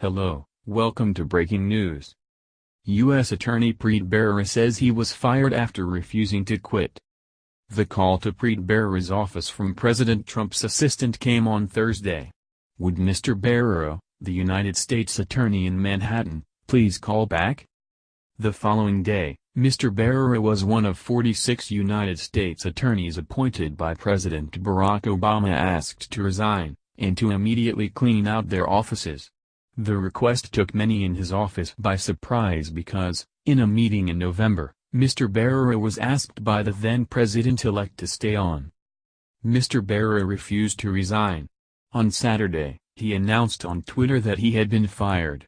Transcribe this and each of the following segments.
Hello, welcome to Breaking News. U.S. Attorney Preet Bharara says he was fired after refusing to quit. The call to Preet Bharara's office from President Trump's assistant came on Thursday. Would Mr. Bharara, the United States Attorney in Manhattan, please call back? The following day, Mr. Bharara was one of 46 United States attorneys appointed by President Barack Obama asked to resign, and to immediately clean out their offices. The request took many in his office by surprise because, in a meeting in November, Mr. Bharara was asked by the then president-elect to stay on. Mr. Bharara refused to resign. On Saturday, he announced on Twitter that he had been fired.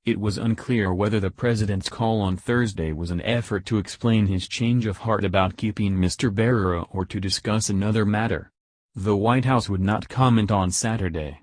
It was unclear whether the president's call on Thursday was an effort to explain his change of heart about keeping Mr. Bharara or to discuss another matter. The White House would not comment on Saturday.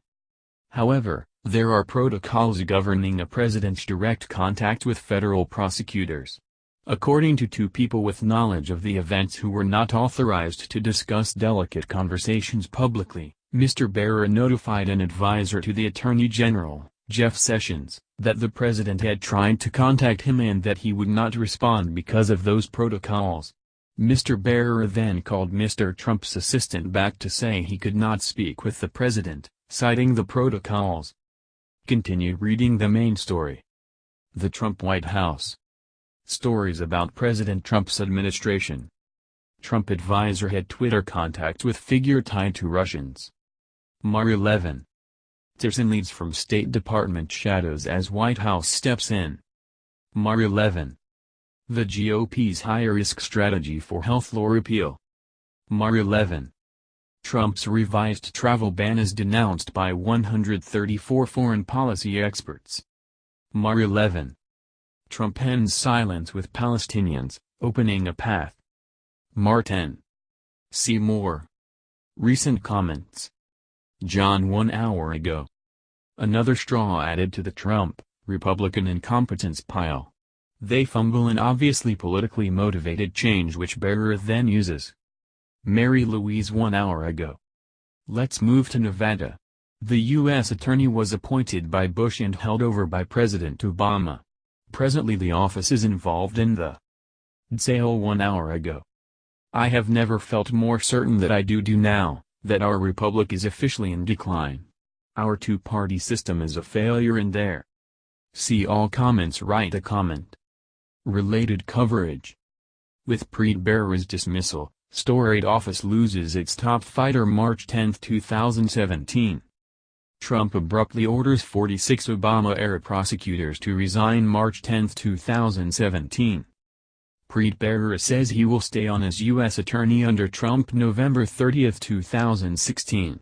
However, there are protocols governing a president's direct contact with federal prosecutors. According to two people with knowledge of the events who were not authorized to discuss delicate conversations publicly, Mr. Bharara notified an advisor to the Attorney General, Jeff Sessions, that the president had tried to contact him and that he would not respond because of those protocols. Mr. Bharara then called Mr. Trump's assistant back to say he could not speak with the president, citing the protocols. Continue reading the main story. The Trump White House. Stories about President Trump's administration. Trump advisor had Twitter contact with figure tied to Russians. Mar 11. Tillerson leads from State Department shadows as White House steps in. Mar 11. The GOP's high-risk strategy for health law repeal. Mar 11. Trump's revised travel ban is denounced by 134 foreign policy experts. Mar 11. Trump ends silence with Palestinians, opening a path. Mar 10. See more. Recent comments. John 1 hour ago. Another straw added to the Trump, Republican incompetence pile. They fumble an obviously politically motivated change which Bharara then uses. Mary Louise 1 hour ago. Let's move to Nevada. The U.S. Attorney was appointed by Bush and held over by President Obama. Presently the office is involved in the sale 1 hour ago. I have never felt more certain that I do now, that our republic is officially in decline. Our two-party system is a failure and there. See all comments. Write a comment. Related coverage. With Preet Bharara's dismissal, storied office loses its top fighter March 10, 2017. Trump abruptly orders 46 Obama-era prosecutors to resign March 10, 2017. Preet Bharara says he will stay on as U.S. Attorney under Trump November 30, 2016.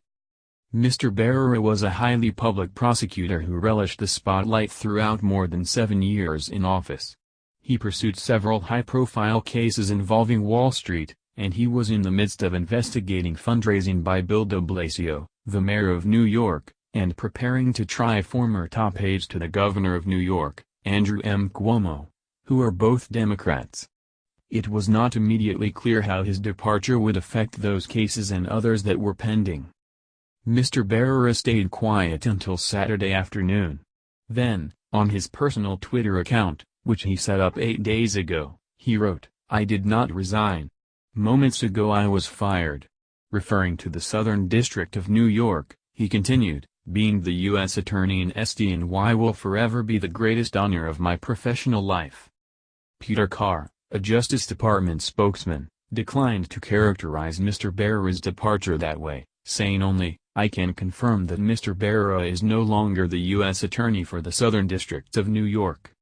Mr. Bharara was a highly public prosecutor who relished the spotlight throughout more than 7 years in office. He pursued several high-profile cases involving Wall Street, and he was in the midst of investigating fundraising by Bill de Blasio, the mayor of New York, and preparing to try former top aides to the governor of New York, Andrew M. Cuomo, who are both Democrats. It was not immediately clear how his departure would affect those cases and others that were pending. Mr. Bharara stayed quiet until Saturday afternoon. Then, on his personal Twitter account, which he set up 8 days ago, he wrote, "I did not resign. Moments ago I was fired." Referring to the Southern District of New York, he continued, "Being the U.S. Attorney in SDNY will forever be the greatest honor of my professional life." Peter Carr, a Justice Department spokesman, declined to characterize Mr. Bharara's departure that way, saying only, "I can confirm that Mr. Bharara is no longer the U.S. Attorney for the Southern District of New York."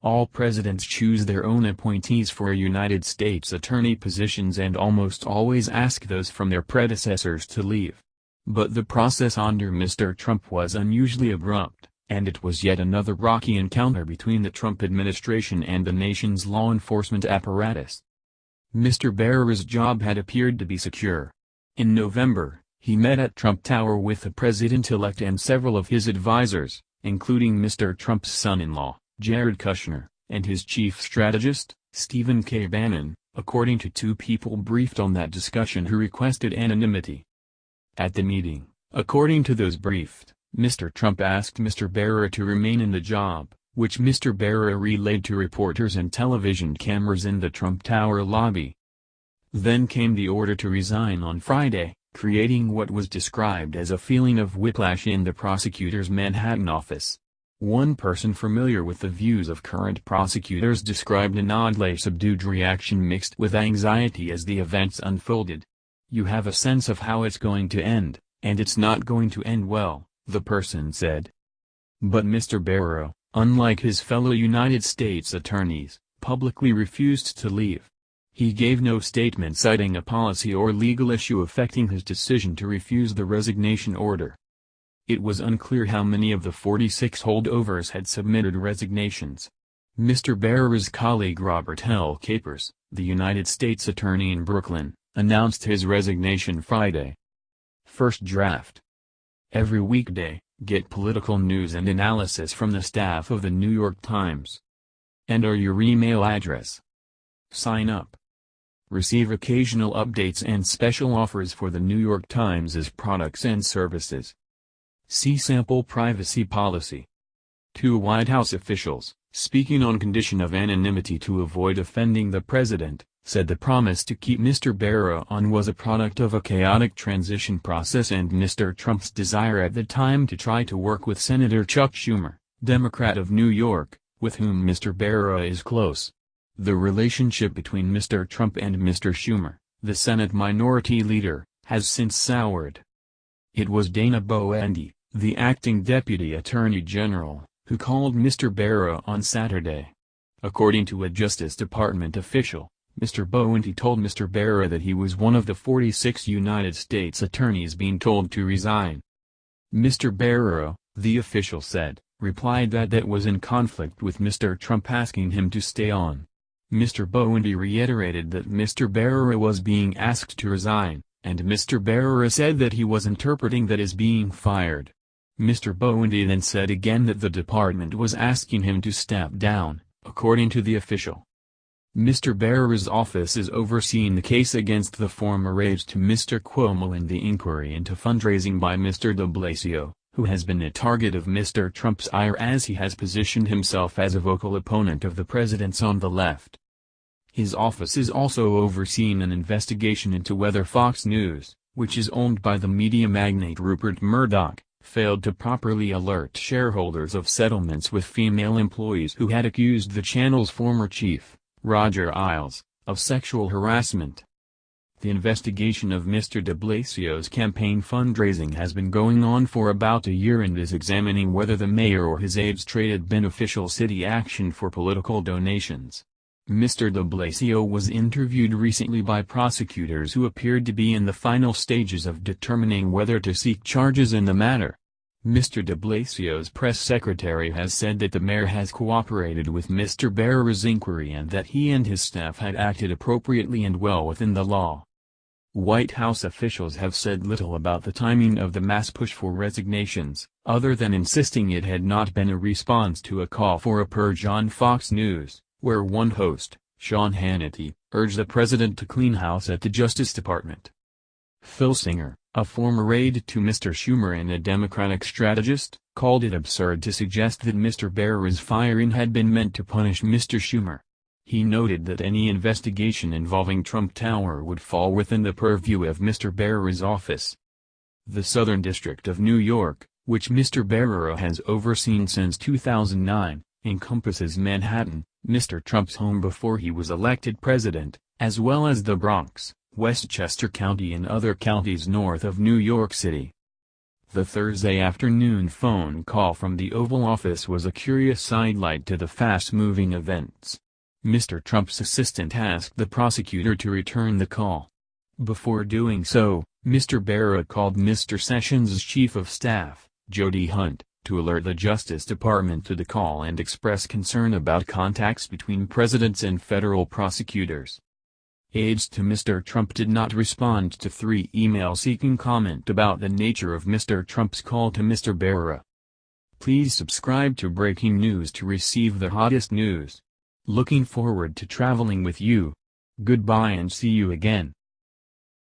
All presidents choose their own appointees for United States Attorney positions and almost always ask those from their predecessors to leave. But the process under Mr. Trump was unusually abrupt, and it was yet another rocky encounter between the Trump administration and the nation's law enforcement apparatus. Mr. Bharara's job had appeared to be secure. In November, he met at Trump Tower with the president-elect and several of his advisors, including Mr. Trump's son-in-law, Jared Kushner, and his chief strategist, Stephen K. Bannon, according to two people briefed on that discussion who requested anonymity. At the meeting, according to those briefed, Mr. Trump asked Mr. Bharara to remain in the job, which Mr. Bharara relayed to reporters and television cameras in the Trump Tower lobby. Then came the order to resign on Friday, creating what was described as a feeling of whiplash in the prosecutor's Manhattan office. One person familiar with the views of current prosecutors described an oddly subdued reaction mixed with anxiety as the events unfolded. "You have a sense of how it's going to end, and it's not going to end well," the person said. But Mr. Bharara, unlike his fellow United States attorneys, publicly refused to leave. He gave no statement citing a policy or legal issue affecting his decision to refuse the resignation order. It was unclear how many of the 46 holdovers had submitted resignations. Mr. Bharara's colleague Robert L. Capers, the United States Attorney in Brooklyn, announced his resignation Friday. First draft. Every weekday, get political news and analysis from the staff of the New York Times. Enter your email address. Sign up. Receive occasional updates and special offers for the New York Times' products and services. See sample privacy policy. 2 White House officials, speaking on condition of anonymity to avoid offending the president, said the promise to keep Mr. Bharara on was a product of a chaotic transition process and Mr. Trump's desire at the time to try to work with Senator Chuck Schumer, Democrat of New York, with whom Mr. Bharara is close. The relationship between Mr. Trump and Mr. Schumer, the Senate Minority Leader, has since soured. It was Dana Boente, the acting Deputy Attorney General, who called Mr. Bharara on Saturday. According to a Justice Department official, Mr. Boente told Mr. Bharara that he was one of the 46 United States attorneys being told to resign. Mr. Bharara, the official said, replied that was in conflict with Mr. Trump asking him to stay on. Mr. Boente reiterated that Mr. Bharara was being asked to resign, and Mr. Bharara said that he was interpreting that as being fired. Mr. Boente then said again that the department was asking him to step down, according to the official. Mr. Bharara's office is overseeing the case against the former aide to Mr. Cuomo and the inquiry into fundraising by Mr. de Blasio, who has been a target of Mr. Trump's ire as he has positioned himself as a vocal opponent of the president's on the left. His office is also overseeing an investigation into whether Fox News, which is owned by the media magnate Rupert Murdoch, failed to properly alert shareholders of settlements with female employees who had accused the channel's former chief, Roger Ailes, of sexual harassment. The investigation of Mr. de Blasio's campaign fundraising has been going on for about a year and is examining whether the mayor or his aides traded beneficial city action for political donations. Mr. de Blasio was interviewed recently by prosecutors who appeared to be in the final stages of determining whether to seek charges in the matter. Mr. de Blasio's press secretary has said that the mayor has cooperated with Mr. Bharara's inquiry and that he and his staff had acted appropriately and well within the law. White House officials have said little about the timing of the mass push for resignations, other than insisting it had not been a response to a call for a purge on Fox News, where one host, Sean Hannity, urged the president to clean house at the Justice Department. Phil Singer, a former aide to Mr. Schumer and a Democratic strategist, called it absurd to suggest that Mr. Bharara's firing had been meant to punish Mr. Schumer. He noted that any investigation involving Trump Tower would fall within the purview of Mr. Bharara's office. The Southern District of New York, which Mr. Bharara has overseen since 2009, encompasses Manhattan, Mr. Trump's home before he was elected president, as well as the Bronx, Westchester County and other counties north of New York City. The Thursday afternoon phone call from the Oval Office was a curious sidelight to the fast-moving events. Mr. Trump's assistant asked the prosecutor to return the call. Before doing so, Mr. Bharara called Mr. Sessions' chief of staff, Jody Hunt, to alert the Justice Department to the call and express concern about contacts between presidents and federal prosecutors. Aides to Mr. Trump did not respond to 3 emails seeking comment about the nature of Mr. Trump's call to Mr. Bharara. Please subscribe to Breaking News to receive the hottest news. Looking forward to traveling with you. Goodbye and see you again.